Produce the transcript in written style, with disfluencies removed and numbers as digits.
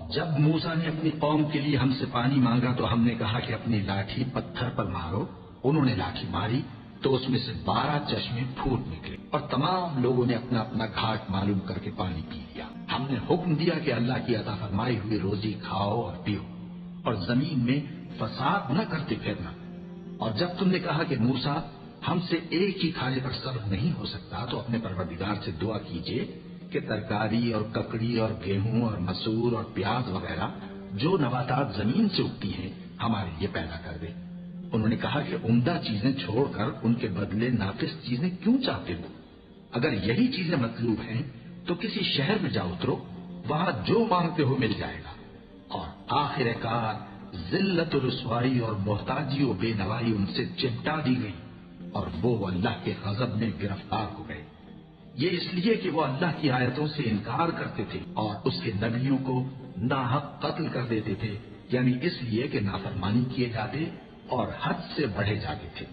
جب موسیٰ نے اپنی قوم کے لیے ہم سے پانی مانگا تو ہم نے کہا کہ اپنی لاٹھی پتھر پر مارو. انہوں نے لاٹھی ماری تو اس میں سے 12 چشمے پھوٹ نکلے اور تمام لوگوں نے اپنا اپنا گھاٹ معلوم کر کے پانی پی لیا. ہم نے حکم دیا کہ اللہ کی عطا فرمائی ہوئی روزی کھاؤ اور پیو اور زمین میں فساد نہ کرتے پھرنا. اور جب تم نے کہا کہ موسیٰ ہم سے ایک ہی کھانے پر صبر نہیں ہو سکتا تو اپنے پروردگار سے دعا کیجئے کہ ترکاری اور ککڑی اور گیہوں اور مسور اور پیاز وغیرہ جو نباتات زمین سے اگتی ہیں ہمارے لیے پیدا کر دے. انہوں نے کہا کہ عمدہ چیزیں چھوڑ کر ان کے بدلے ناقص چیزیں کیوں چاہتے ہو؟ اگر یہی چیزیں مطلوب ہیں تو کسی شہر میں جا اترو، وہاں جو مانگتے ہو مل جائے گا. اور آخر کار ذلت و رسوائی اور محتاجی و بے نوائی ان سے چمٹا دی گئی اور وہ اللہ کے غضب میں گرفتار ہو گئے. یہ اس لیے کہ وہ اللہ کی آیتوں سے انکار کرتے تھے اور اس کے نبیوں کو ناحق قتل کر دیتے تھے، یعنی اس لیے کہ نافرمانی کیے جاتے اور حد سے بڑھے جاتے تھے.